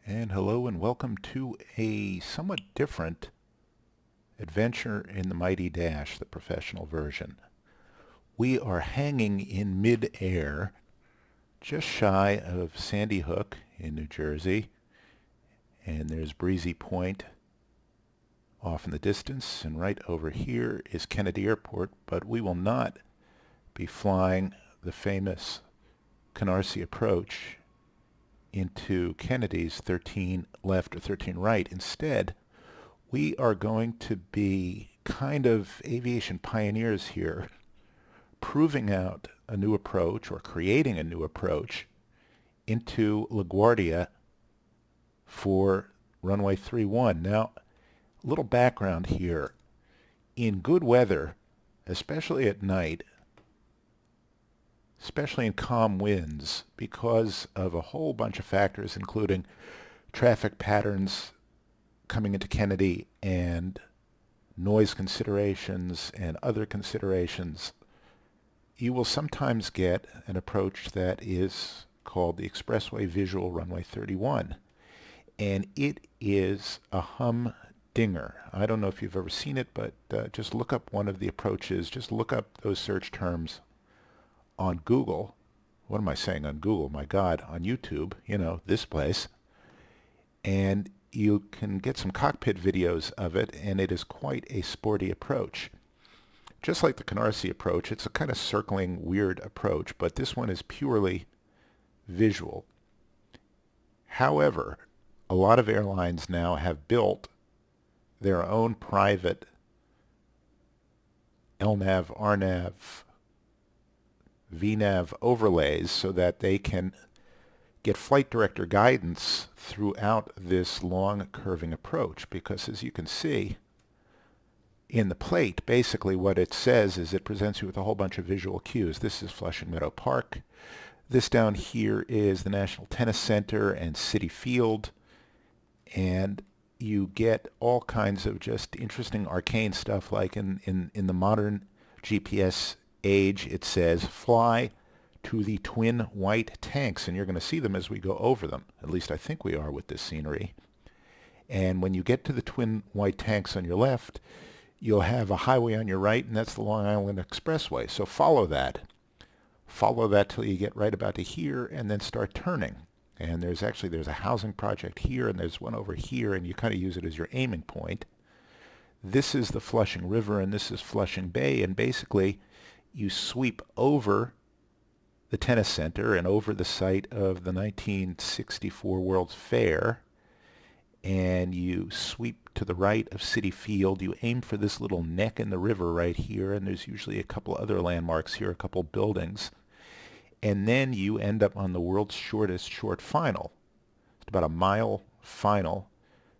And hello and welcome to a somewhat different adventure in the Mighty Dash, the professional version. We are hanging in mid-air just shy of Sandy Hook in New Jersey, and there's Breezy Point off in the distance, and right over here is Kennedy Airport, but we will not be flying the famous Canarsie approach into Kennedy's 13 left or 13 right. Instead, we are going to be kind of aviation pioneers here, proving out a new approach or creating a new approach into LaGuardia for runway 31. Now, a little background here. In good weather, especially at night, especially in calm winds, because of a whole bunch of factors, including traffic patterns coming into Kennedy and noise considerations and other considerations, you will sometimes get an approach that is called the Expressway Visual Runway 31. And it is a humdinger. I don't know if you've ever seen it, but just look up one of the approaches. Just look up those search terms on Google. What am I saying on Google? My God, on YouTube, this place. And you can get some cockpit videos of it, and it is quite a sporty approach. Just like the Canarsie approach, it's a kind of circling, weird approach, but this one is purely visual. However, a lot of airlines now have built their own private LNAV, RNAV, VNAV overlays so that they can get flight director guidance throughout this long curving approach, because as you can see in the plate, basically what it says is it presents you with a whole bunch of visual cues. This is Flushing Meadow Park. This down here is the National Tennis Center and Citi Field, and you get all kinds of just interesting arcane stuff, like in the modern GPS age, it says fly to the twin white tanks, and you're going to see them as we go over them. At least I think we are with this scenery. And when you get to the twin white tanks on your left, you'll have a highway on your right, and that's the Long Island Expressway. So follow that. Follow that till you get right about to here, and then start turning. And there's a housing project here, and there's one over here, and you kind of use it as your aiming point. This is the Flushing River, and this is Flushing Bay, and basically you sweep over the tennis center and over the site of the 1964 World's Fair, and you sweep to the right of Citi Field. You aim for this little neck in the river right here, and there's usually a couple other landmarks here, a couple buildings. And then you end up on the world's shortest short final. It's about a mile final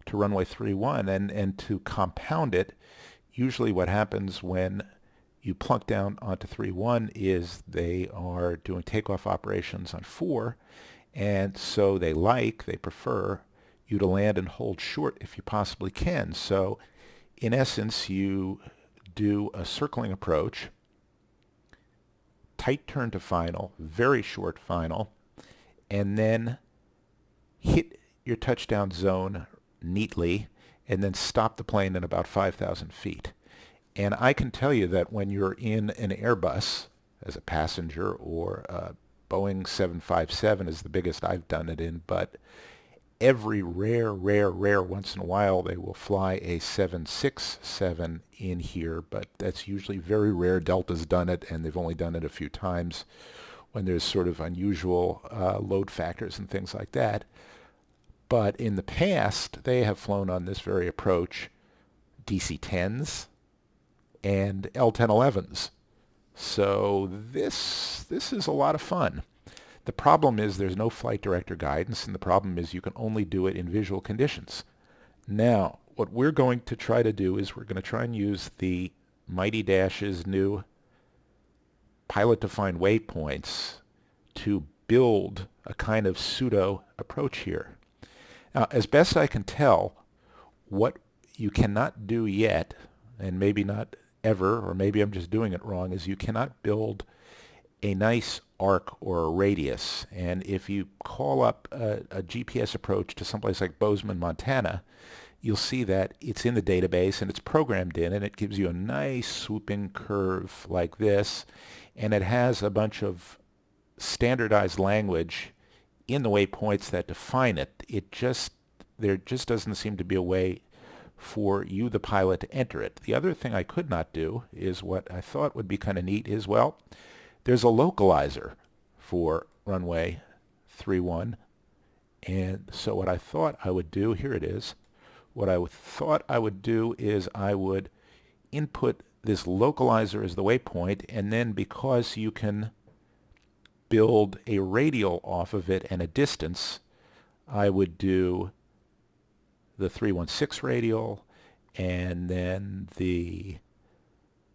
to runway 31, and to compound it, usually what happens when you plunk down onto 31 is they are doing takeoff operations on 4, and so they prefer you to land and hold short if you possibly can. So in essence, you do a circling approach, tight turn to final, very short final, and then hit your touchdown zone neatly, and then stop the plane at about 5,000 feet. And I can tell you that when you're in an Airbus as a passenger, or Boeing 757 is the biggest I've done it in, but every rare once in a while they will fly a 767 in here, but that's usually very rare. Delta's done it, and they've only done it a few times when there's sort of unusual load factors and things like that. But in the past, they have flown on this very approach DC-10s and L-1011s. So this is a lot of fun. The problem is there's no flight director guidance, and the problem is you can only do it in visual conditions. Now, what we're going to try to do is we're going to try and use the Mighty Dash's new pilot-defined waypoints to build a kind of pseudo approach here. Now, as best I can tell, what you cannot do yet, and maybe not ever, or maybe I'm just doing it wrong, is you cannot build a nice arc or a radius. And if you call up a GPS approach to someplace like Bozeman, Montana, you'll see that it's in the database and it's programmed in, and it gives you a nice swooping curve like this, and it has a bunch of standardized language in the waypoints that define it. There just doesn't seem to be a way for you, the pilot, to enter it. The other thing I could not do is what I thought would be kind of neat is, well, there's a localizer for runway 31. And so what I thought I would do, here it is, what I thought I would do is I would input this localizer as the waypoint, and then because you can build a radial off of it and a distance, I would do the 316 radial, and then the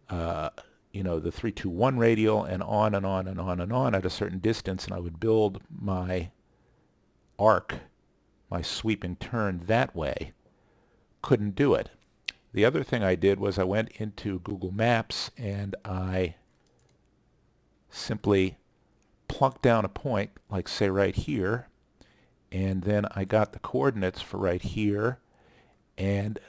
the 321 radial, and on and on and on and on at a certain distance, and I would build my arc, my sweeping turn that way. Couldn't do it. The other thing I did was I went into Google Maps and I simply plunked down a point, like say right here, and then I got the coordinates for right here and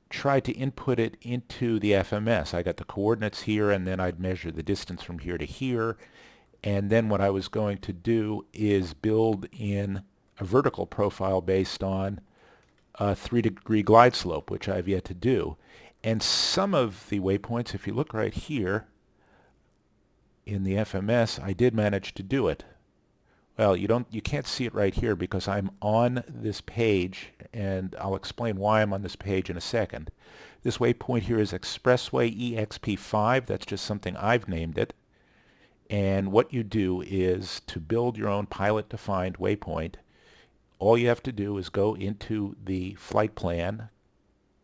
tried to input it into the FMS. I got the coordinates here, and then I'd measure the distance from here to here, and then what I was going to do is build in a vertical profile based on a 3-degree glide slope, which I've yet to do. And some of the waypoints, if you look right here in the FMS, I did manage to do it. Well, you can't see it right here because I'm on this page, and I'll explain why I'm on this page in a second. This waypoint here is Expressway EXP5. That's just something I've named it. And what you do is, to build your own pilot-defined waypoint, all you have to do is go into the flight plan,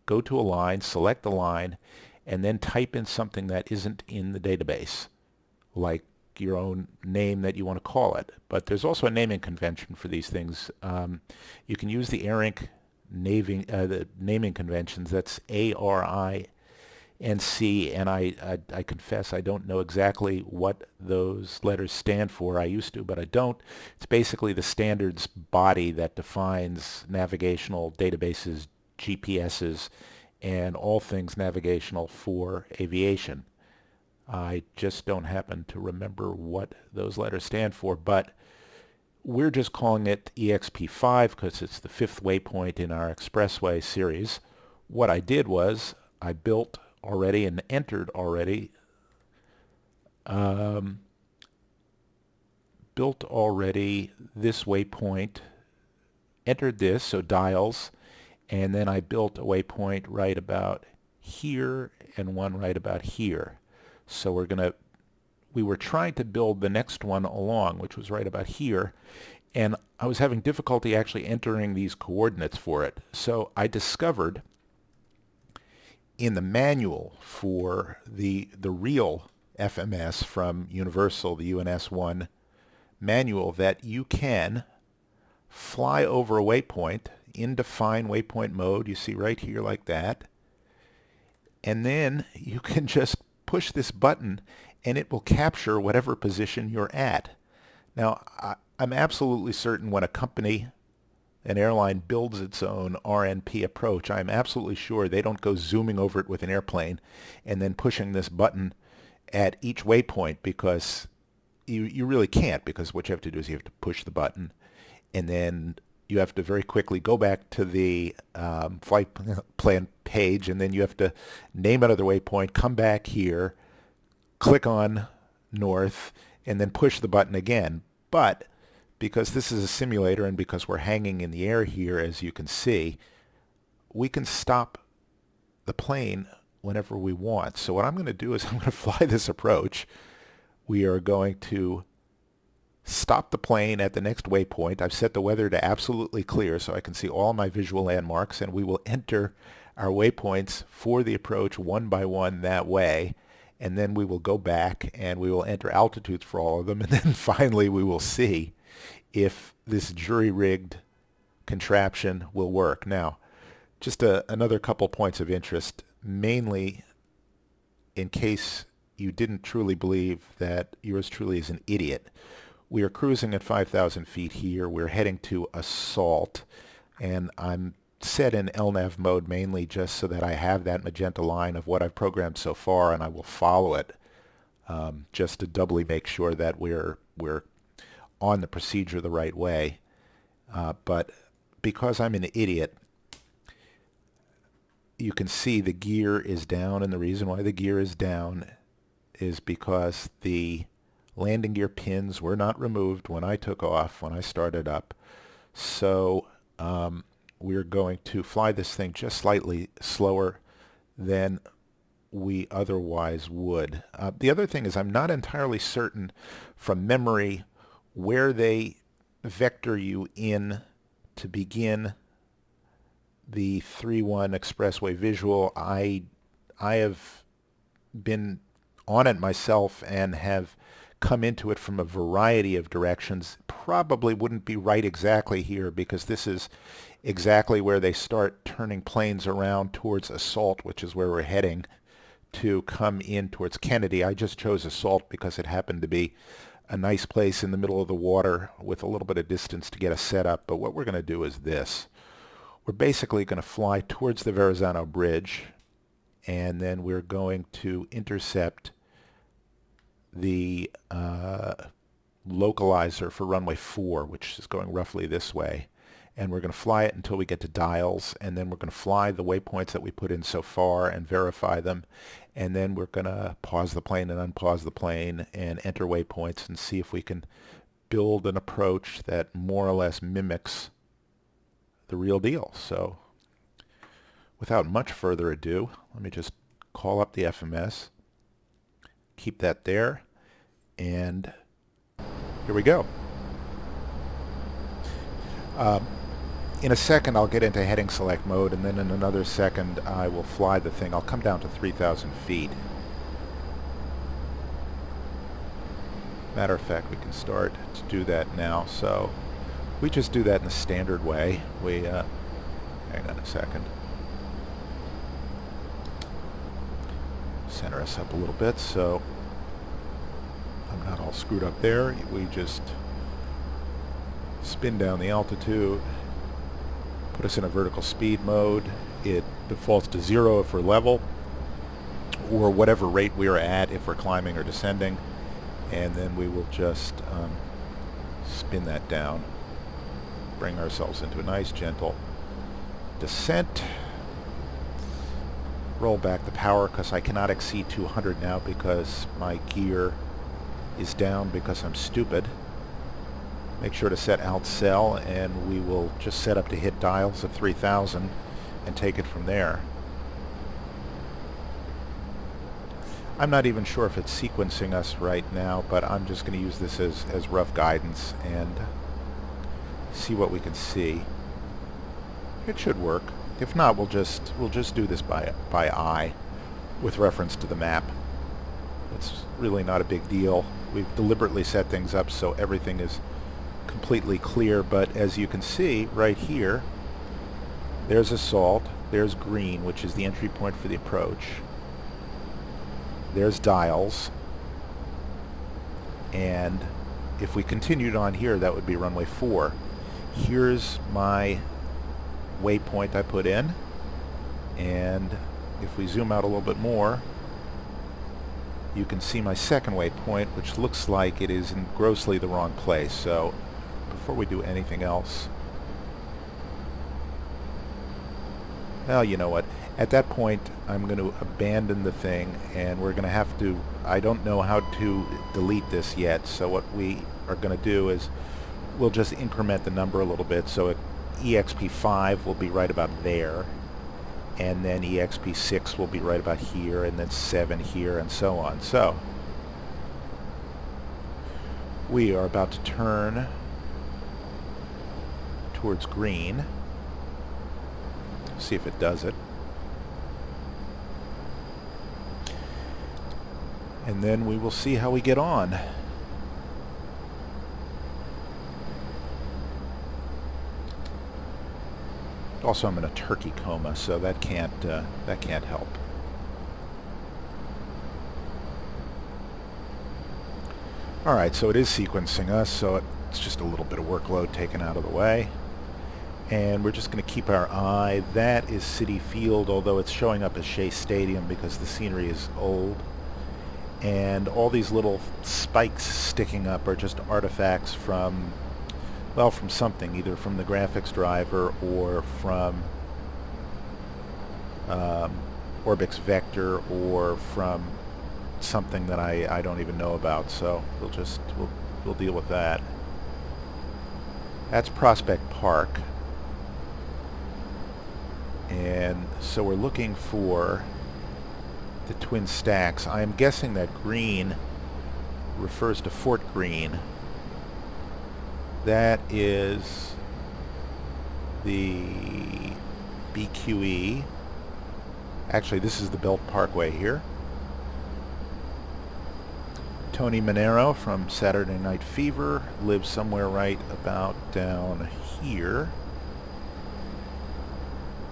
go to a line, select the line, and then type in something that isn't in the database, like your own name that you want to call it. But there's also a naming convention for these things. You can use the ARINC the naming conventions. That's ARINC, and I confess I don't know exactly what those letters stand for. I used to, but I don't. It's basically the standards body that defines navigational databases, GPSs, and all things navigational for aviation. I just don't happen to remember what those letters stand for, but we're just calling it EXP5 because it's the 5th waypoint in our Expressway series. What I did was I built already and entered already this waypoint, entered this, so dials, and then I built a waypoint right about here and one right about here. So we were trying to build the next one along, which was right about here, and I was having difficulty actually entering these coordinates for it. So I discovered in the manual for the real FMS from Universal, the UNS-1 manual, that you can fly over a waypoint in define waypoint mode, you see right here like that, and then you can just push this button and it will capture whatever position you're at. Now, I'm absolutely certain when a company, an airline, builds its own RNP approach, I'm absolutely sure they don't go zooming over it with an airplane and then pushing this button at each waypoint, because you really can't, because what you have to do is you have to push the button and then you have to very quickly go back to the flight plan page, and then you have to name another waypoint, come back here, click on north, and then push the button again. But because this is a simulator and because we're hanging in the air here, as you can see, we can stop the plane whenever we want. So what I'm going to do is I'm going to fly this approach. We are going to stop the plane at the next waypoint. I've set the weather to absolutely clear so I can see all my visual landmarks, and we will enter our waypoints for the approach one by one that way, and then we will go back and we will enter altitudes for all of them, and then finally we will see if this jury-rigged contraption will work. Now, just another couple points of interest, mainly in case you didn't truly believe that yours truly is an idiot. We are cruising at 5,000 feet here. We're heading to assault, and I'm set in LNAV mode mainly just so that I have that magenta line of what I've programmed so far, and I will follow it just to doubly make sure that we're on the procedure the right way. But because I'm an idiot, you can see the gear is down, and the reason why the gear is down is because the landing gear pins were not removed when I took off, when I started up. So we're going to fly this thing just slightly slower than we otherwise would. The other thing is I'm not entirely certain from memory where they vector you in to begin the 3-1 expressway visual. I have been on it myself and have come into it from a variety of directions. Probably wouldn't be right exactly here because this is exactly where they start turning planes around towards assault, which is where we're heading to come in towards Kennedy. I just chose assault because it happened to be a nice place in the middle of the water with a little bit of distance to get us set up. But what we're going to do is this. We're basically going to fly towards the Verrazano Bridge, and then we're going to intercept the localizer for runway 4, which is going roughly this way. And we're going to fly it until we get to dials, and then we're going to fly the waypoints that we put in so far and verify them. And then we're going to pause the plane and unpause the plane and enter waypoints and see if we can build an approach that more or less mimics the real deal. So without much further ado, let me just call up the FMS, keep that there, and here we go. In a second I'll get into heading select mode, and then in another second I will fly the thing. I'll come down to 3,000 feet. Matter of fact, we can start to do that now. So we just do that in the standard way. We hang on a second. Center us up a little bit so I'm not all screwed up there. We just spin down the altitude, put us in a vertical speed mode. It defaults to 0 if we're level, or whatever rate we are at if we're climbing or descending, and then we will just spin that down, bring ourselves into a nice gentle descent, roll back the power because I cannot exceed 200 now because my gear is down because I'm stupid. Make sure to set out cell, and we will just set up to hit dials of 3,000 and take it from there. I'm not even sure if it's sequencing us right now, but I'm just going to use this as rough guidance and see what we can see. It should work. If not, we'll just do this by eye with reference to the map. It's really not a big deal. We've deliberately set things up so everything is completely clear, but as you can see right here, there's assault, there's green, which is the entry point for the approach, there's dials, and if we continued on here, that would be runway 4. Here's my waypoint I put in, and if we zoom out a little bit more, you can see my second waypoint, which looks like it is in grossly the wrong place. So before we do anything else, well, you know what, at that point I'm going to abandon the thing, and we're going to have to, I don't know how to delete this yet, so what we are going to do is we'll just increment the number a little bit. So EXP5 will be right about there, and then EXP6 will be right about here, and then 7 here, and so on. So we are about to turn towards green. See if it does it. And then we will see how we get on. Also, I'm in a turkey coma, so that can't help. Alright, so it is sequencing us, so it's just a little bit of workload taken out of the way. And we're just going to keep our eye. That is Citi Field, although it's showing up as Shea Stadium because the scenery is old. And all these little spikes sticking up are just artifacts from, well, from something, either from the graphics driver or from Orbix Vector or from something that I don't even know about. So we'll deal with that. That's Prospect Park. And so we're looking for the twin stacks. I'm guessing that green refers to Fort Greene. That is the BQE. Actually, this is the Belt Parkway here. Tony Manero from Saturday Night Fever lives somewhere right about down here.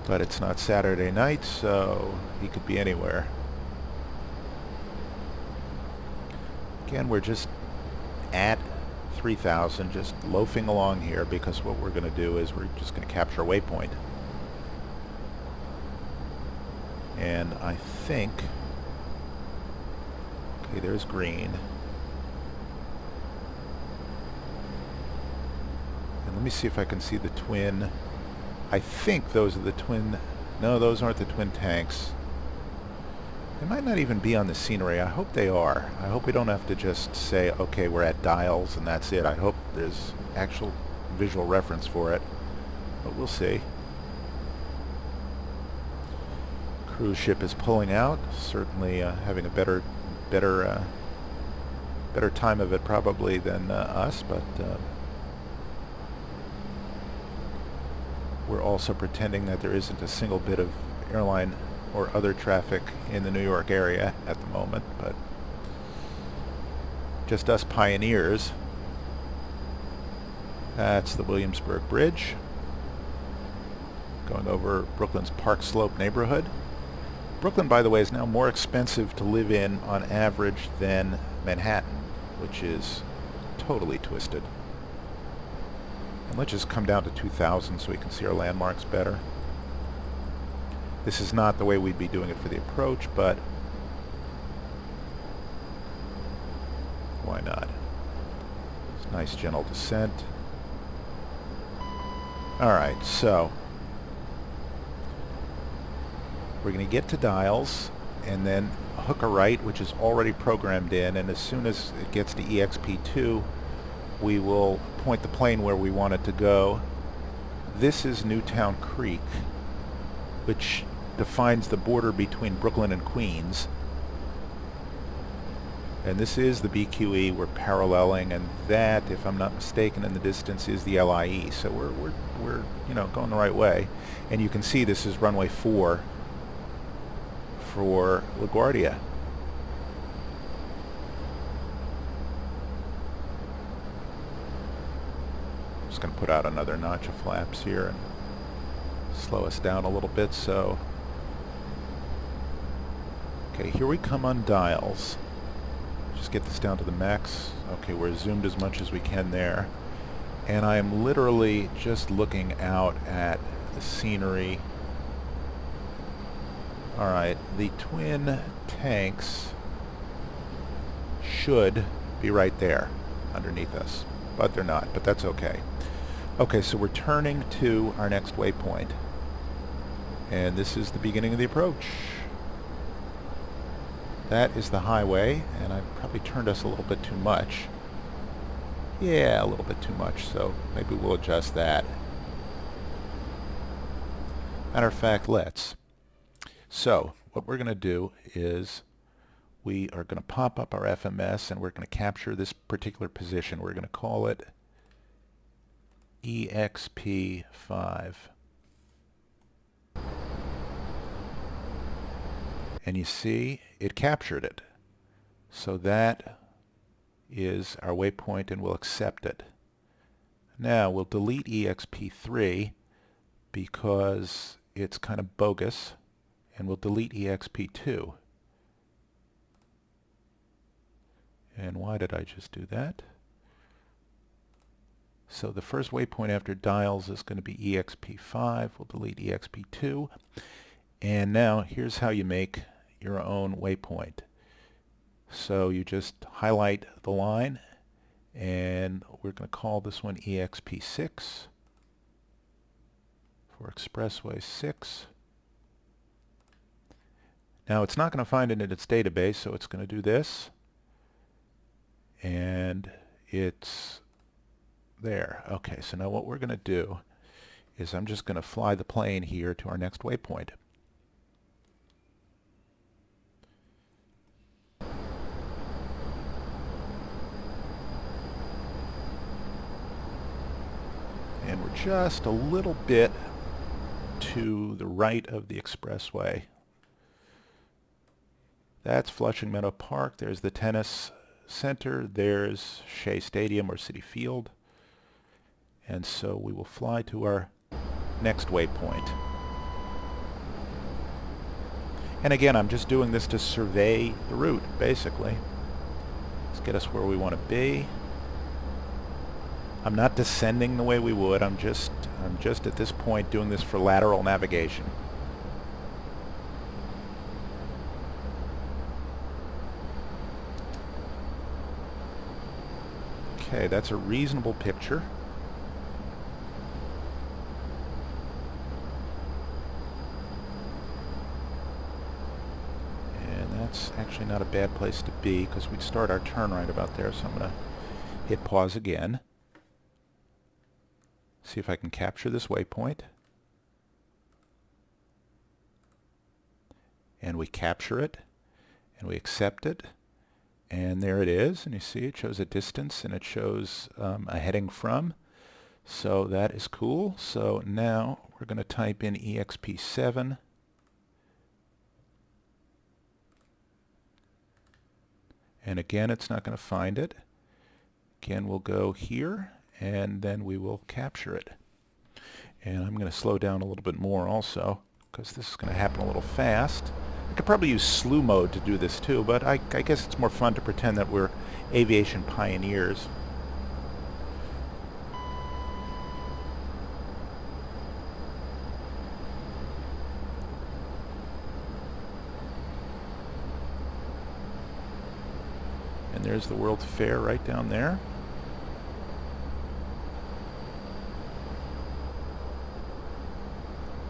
But it's not Saturday night, so he could be anywhere. Again, we're just at 3,000, just loafing along here, because what we're going to do is we're just going to capture a waypoint. And I think, okay, there's green. And let me see if I can see the twin. I think those are the twin. No, those aren't the twin tanks. They might not even be on the scenery. I hope they are. I hope we don't have to just say, okay, we're at Dials and that's it. I hope there's actual visual reference for it, but we'll see. Cruise ship is pulling out. Certainly having a better time of it probably than us, but we're also pretending that there isn't a single bit of airline or other traffic in the New York area at the moment, but just us pioneers. That's the Williamsburg Bridge going over Brooklyn's Park Slope neighborhood. Brooklyn, by the way, is now more expensive to live in on average than Manhattan, which is totally twisted. And let's just come down to 2,000 so we can see our landmarks better. This is not the way we'd be doing it for the approach, but why not? It's a nice gentle descent. Alright, so we're going to get to Dials and then hook a right, which is already programmed in, and as soon as it gets to EXP2 we will point the plane where we want it to go. This is Newtown Creek, which defines the border between Brooklyn and Queens. And this is the BQE we're paralleling, and that, if I'm not mistaken, in the distance is the LIE. So we're you know, going the right way. And you can see this is runway 4 for LaGuardia. Just going to put out another notch of flaps here and slow us down a little bit. So okay, here we come on Dials. Just get this down to the max. Okay, we're zoomed as much as we can there. And I am literally just looking out at the scenery. Alright, the twin tanks should be right there underneath us, but they're not, but that's okay. Okay, so we're turning to our next waypoint. And this is the beginning of the approach. That is the highway, and I probably turned us a little bit too much. Yeah, a little bit too much, so maybe we'll adjust that. Matter of fact, let's. So, what we're going to do is we are going to pop up our FMS and we're going to capture this particular position. We're going to call it EXP5. And you see, it captured it. So that is our waypoint and we'll accept it. Now we'll delete EXP3 because it's kind of bogus, and we'll delete EXP2. And why did I just do that? So the first waypoint after dials is going to be EXP5. We'll delete EXP2. And now here's how you make your own waypoint. So you just highlight the line, and we're going to call this one EXP6 for Expressway 6. Now it's not going to find it in its database, so it's going to do this. And it's there. Okay, so now what we're going to do is I'm just going to fly the plane here to our next waypoint. And we're just a little bit to the right of the expressway. That's Flushing Meadow Park. There's the tennis center. There's Shea Stadium or Citi Field. And so we will fly to our next waypoint. And again, I'm just doing this to survey the route, basically. Let's get us where we want to be. I'm not descending the way we would. I'm just at this point doing this for lateral navigation. Okay, that's a reasonable picture. And that's actually not a bad place to be because we'd start our turn right about there. So I'm going to hit pause again. See if I can capture this waypoint. And we capture it, and we accept it, and there it is. And you see it shows a distance, and it shows a heading from. So that is cool. So now we're going to type in EXP7. And again, it's not going to find it. Again, we'll go here, and then we will capture it. And I'm going to slow down a little bit more also, because this is going to happen a little fast. I could probably use slew mode to do this too, but I guess it's more fun to pretend that we're aviation pioneers. And there's the World's Fair right down there.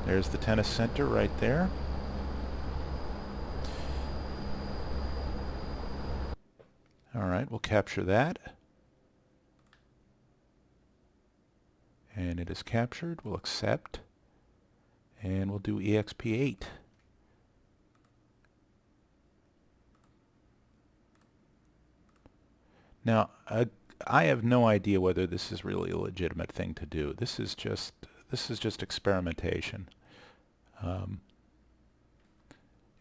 There's the tennis center right there. All right, we'll capture that. And it is captured. We'll accept. And we'll do EXP8. Now, I have no idea whether this is really a legitimate thing to do. This is just experimentation.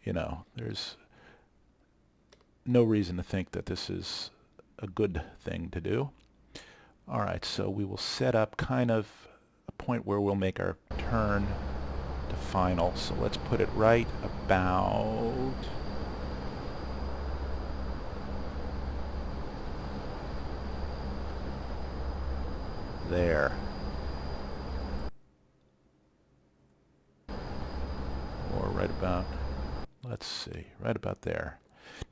You know, there's no reason to think that this is a good thing to do. All right, so we will set up kind of a point where we'll make our turn to final. So let's put it right about there. Or right about, let's see, right about there.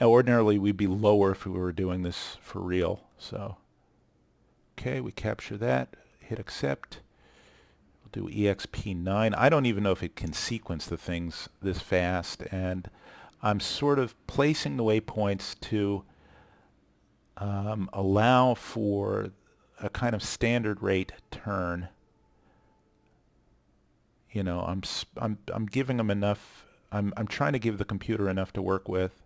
Now ordinarily we'd be lower if we were doing this for real. So, okay, we capture that, hit accept. We'll do EXP9. I don't even know if it can sequence the things this fast, and I'm sort of placing the waypoints to allow for a kind of standard rate turn. You know, I'm giving them enough. I'm trying to give the computer enough to work with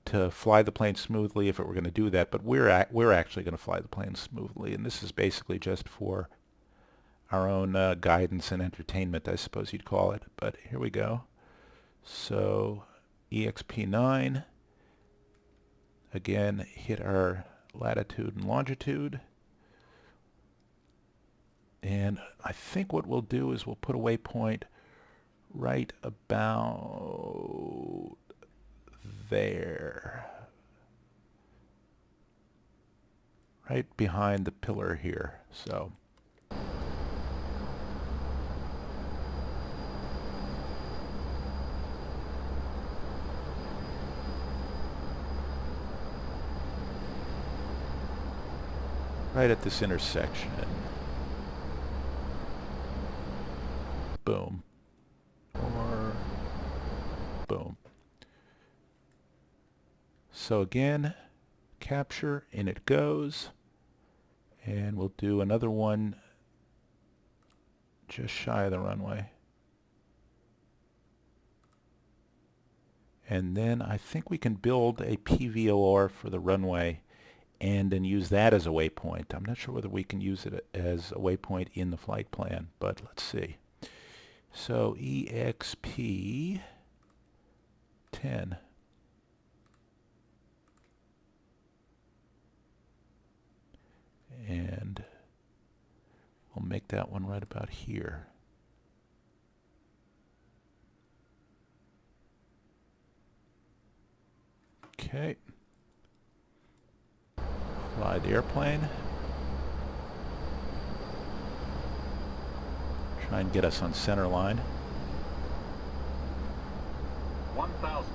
to fly the plane smoothly if it were going to do that. But we're actually going to fly the plane smoothly, and this is basically just for our own guidance and entertainment, I suppose you'd call it. But here we go. So EXP9. Again, hit our latitude and longitude. And I think what we'll do is we'll put a waypoint right about there. right behind the pillar here. So right at this intersection. Boom. Or boom. So again, capture, in it goes. And we'll do another one just shy of the runway. And then I think we can build a PVOR for the runway and then use that as a waypoint. I'm not sure whether we can use it as a waypoint in the flight plan, but let's see. So EXPY 10. And we'll make that one right about here. Okay. Fly the airplane. Try and get us on center line. 1,000.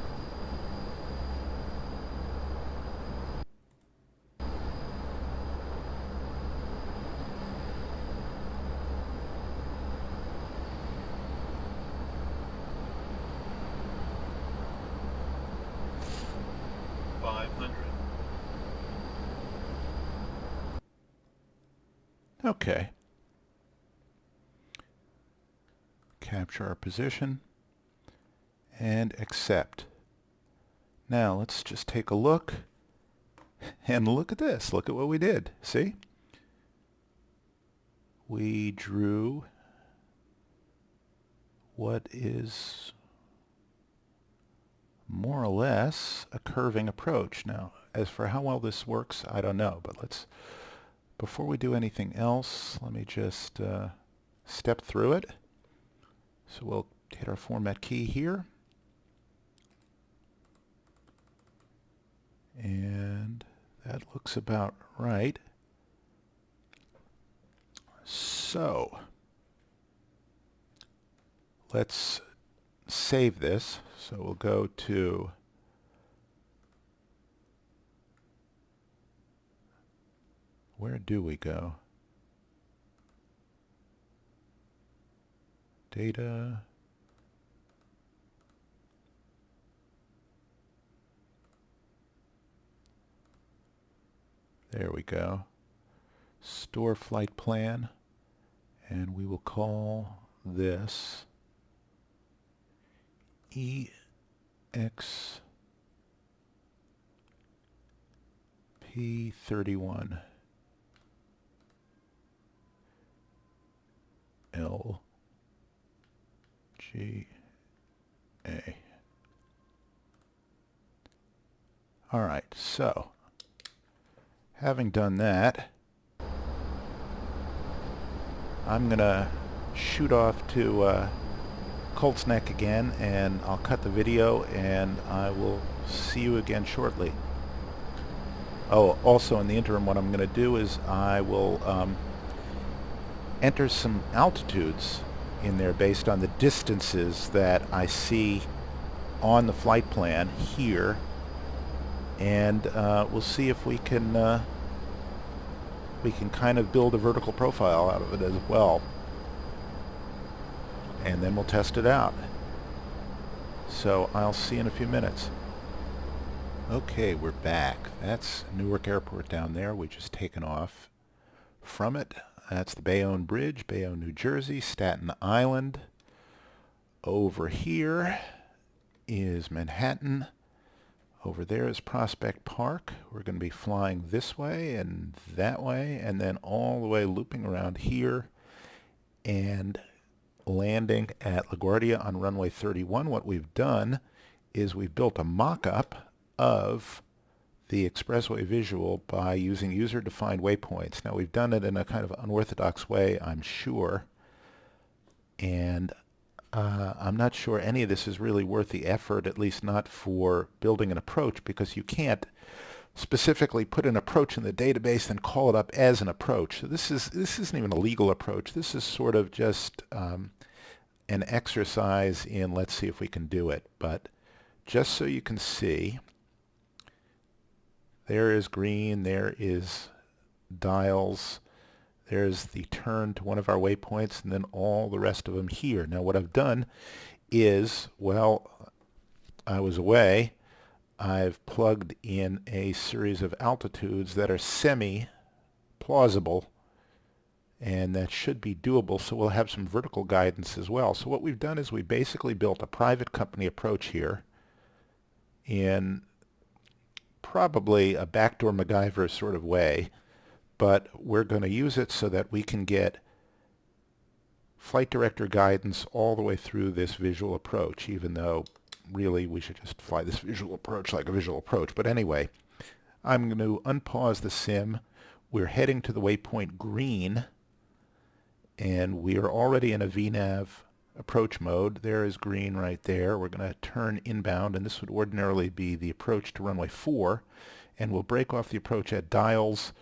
Okay. Capture our position and accept. Now let's just take a look and look at this. Look at what we did. See? We drew what is more or less a curving approach. Now, as for how well this works, I don't know, but let's, before we do anything else, let me just step through it. So we'll hit our format key here. And that looks about right. So let's save this. So we'll go to where do we go? Data. There we go. Store flight plan. And we will call this EXPY31 LGA. All right, so having done that, I'm gonna shoot off to Colts Neck again, and I'll cut the video, and I will see you again shortly. Oh, also in the interim, what I'm going to do is I will enter some altitudes in there based on the distances that I see on the flight plan here, and we'll see if we can kind of build a vertical profile out of it as well. And then we'll test it out. So I'll see you in a few minutes. Okay, we're back. That's Newark Airport down there. We just taken off from it. That's the Bayonne Bridge, Bayonne, New Jersey, Staten Island. Over here is Manhattan. Over there is Prospect Park. We're going to be flying this way and that way, and then all the way looping around here and landing at LaGuardia on runway 31. What we've done is we've built a mock-up of the expressway visual by using user-defined waypoints. Now, we've done it in a kind of unorthodox way, I'm sure, and I'm not sure any of this is really worth the effort, at least not for building an approach, because you can't specifically put an approach in the database and call it up as an approach. So this isn't even a legal approach. This is sort of just an exercise in let's see if we can do it. But just so you can see, there is green, there is dials, there's the turn to one of our waypoints, and then all the rest of them here. Now what I've done is, well, I was away, I've plugged in a series of altitudes that are semi-plausible, and that should be doable, so we'll have some vertical guidance as well. So what we've done is we basically built a private company approach here in probably a backdoor MacGyver sort of way, but we're going to use it so that we can get flight director guidance all the way through this visual approach, even though really we should just fly this visual approach like a visual approach. But anyway, I'm going to unpause the sim. We're heading to the waypoint green, and we are already in a VNAV approach mode. There is green right there. We're going to turn inbound, and this would ordinarily be the approach to runway 4, and we'll break off the approach at dials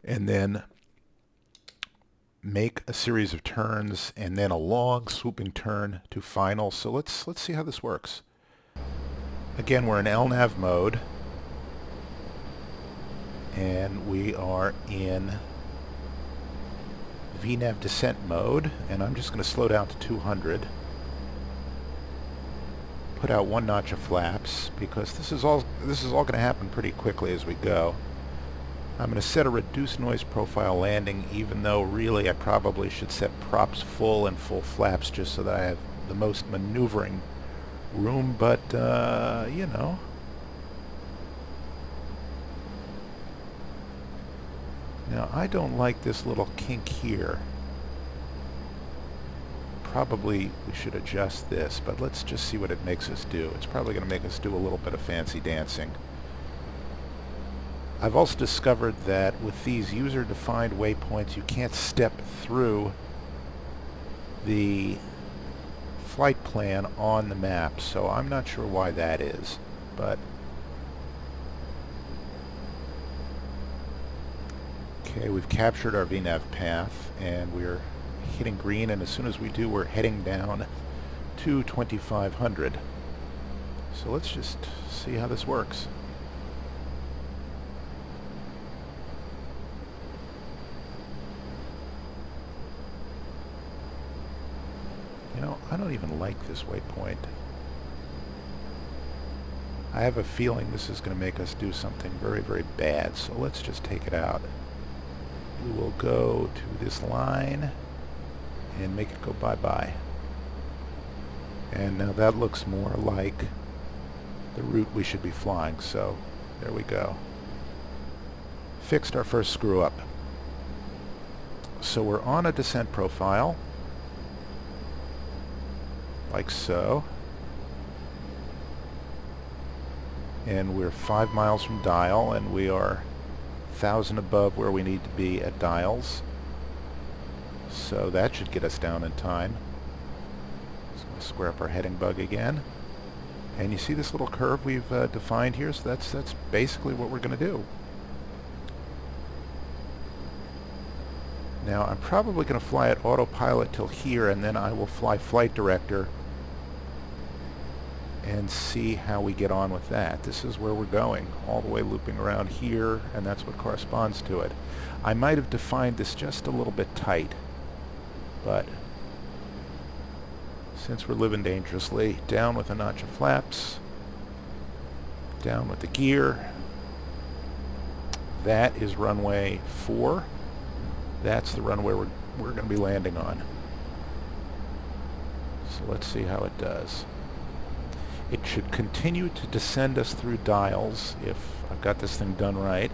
and then make a series of turns and then a long swooping turn to final. So let's see how this works. Again, we're in LNAV mode, and we are in VNAV descent mode, and I'm just going to slow down to 200. Put out 1 notch of flaps because this is all going to happen pretty quickly as we go. I'm going to set a reduced noise profile landing, even though really I probably should set props full and full flaps just so that I have the most maneuvering room, but you know. Now I don't like this little kink here. Probably we should adjust this, but let's just see what it makes us do. It's probably going to make us do a little bit of fancy dancing. I've also discovered that with these user-defined waypoints, you can't step through the flight plan on the map, so I'm not sure why that is, but okay, we've captured our VNAV path, and we're hitting green, and as soon as we do, we're heading down to 2500. So let's just see how this works. You know, I don't even like this waypoint. I have a feeling this is going to make us do something very, very bad, so let's just take it out. We will go to this line and make it go bye-bye. And now that looks more like the route we should be flying, so there we go. Fixed our first screw up. So we're on a descent profile, like so, and we're 5 miles from dial, and we are 1,000 above where we need to be at dials, so that should get us down in time. Just going to square up our heading bug again, and you see this little curve we've defined here, so that's basically what we're going to do. Now I'm probably going to fly at autopilot till here, and then I will fly flight director and see how we get on with that. This is where we're going, all the way looping around here, and that's what corresponds to it. I might have defined this just a little bit tight, but since we're living dangerously, down with a notch of flaps, down with the gear. That is runway 4. That's the runway we're going to be landing on. So let's see how it does. It should continue to descend us through dials if I've got this thing done right.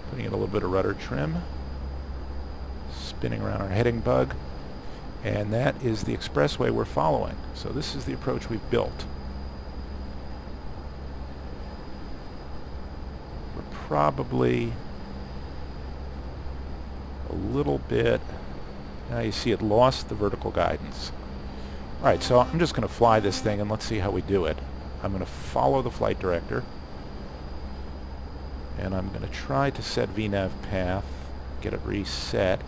Putting in a little bit of rudder trim. Spinning around our heading bug. And that is the expressway we're following. So this is the approach we've built. We're probably a little bit... Now you see it lost the vertical guidance. Alright, so I'm just going to fly this thing and let's see how we do it. I'm going to follow the flight director. And I'm going to try to set VNav path, get it reset.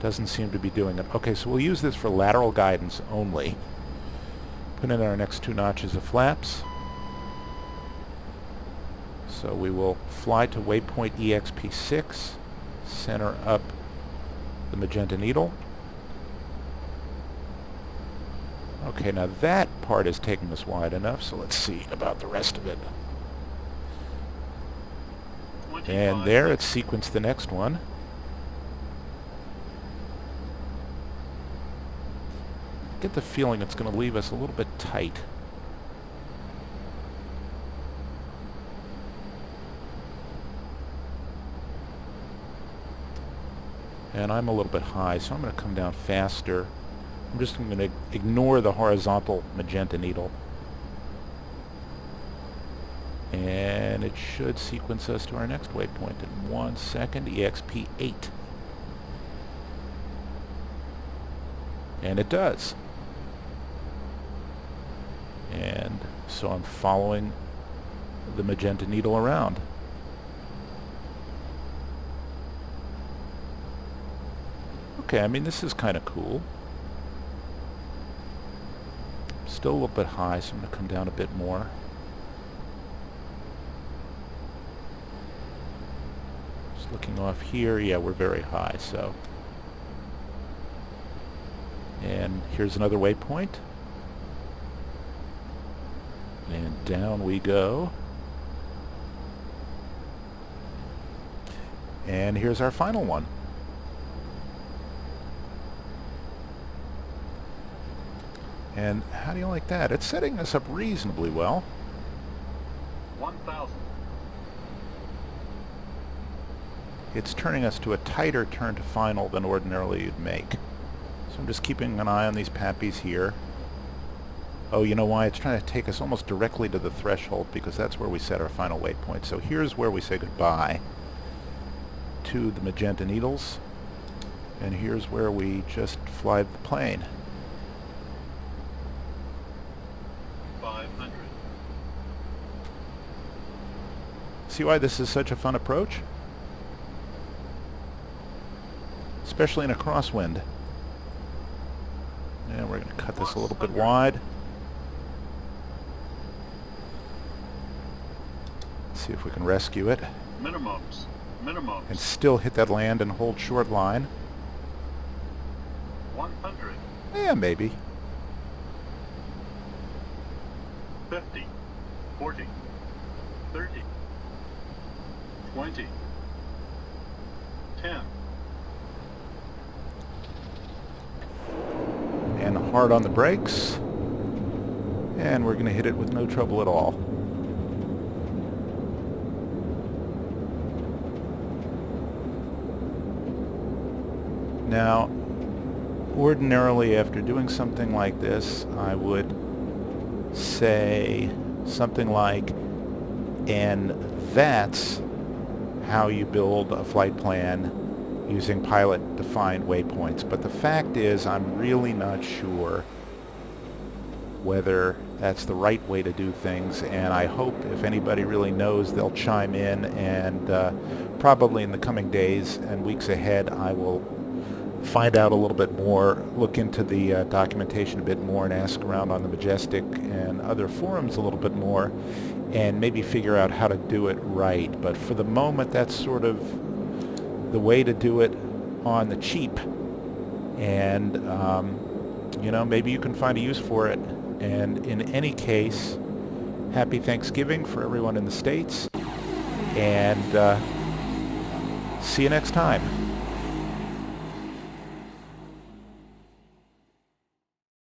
Doesn't seem to be doing it. Okay, so we'll use this for lateral guidance only. Put in our next 2 notches of flaps. So we will fly to waypoint EXP6, center up the magenta needle. Okay, now that part is taking us wide enough, so let's see about the rest of it. And there, it's sequenced the next one. Get the feeling it's going to leave us a little bit tight. And I'm a little bit high, so I'm going to come down faster. I'm just going to ignore the horizontal magenta needle. And it should sequence us to our next waypoint in 1 second, EXP-8. And it does. And so I'm following the magenta needle around. Okay, I mean, this is kind of cool. Still a little bit high, so I'm going to come down a bit more. Just looking off here, yeah, we're very high, so. And here's another waypoint. And down we go. And here's our final one. And how do you like that? It's setting us up reasonably well. 1,000. It's turning us to a tighter turn to final than ordinarily you'd make. So I'm just keeping an eye on these pappies here. Oh, you know why? It's trying to take us almost directly to the threshold because that's where we set our final waypoint. So here's where we say goodbye to the magenta needles. And here's where we just fly the plane. 500. See why this is such a fun approach? Especially in a crosswind. And we're going to cut this a little bit wide. See if we can rescue it. Minimums. Minimums. And still hit that land and hold short line. 100. Yeah, maybe. 50. 40. 30. 20. 10. And hard on the brakes. And we're going to hit it with no trouble at all. Now, ordinarily after doing something like this, I would say something like, and that's how you build a flight plan using pilot-defined waypoints. But the fact is, I'm really not sure whether that's the right way to do things, and I hope if anybody really knows, they'll chime in, and probably in the coming days and weeks ahead, I will find out a little bit more, look into the documentation a bit more, and ask around on the Majestic and other forums a little bit more, and maybe figure out how to do it right. But for the moment, that's sort of the way to do it on the cheap. And, you know, maybe you can find a use for it. And in any case, happy Thanksgiving for everyone in the States, and see you next time.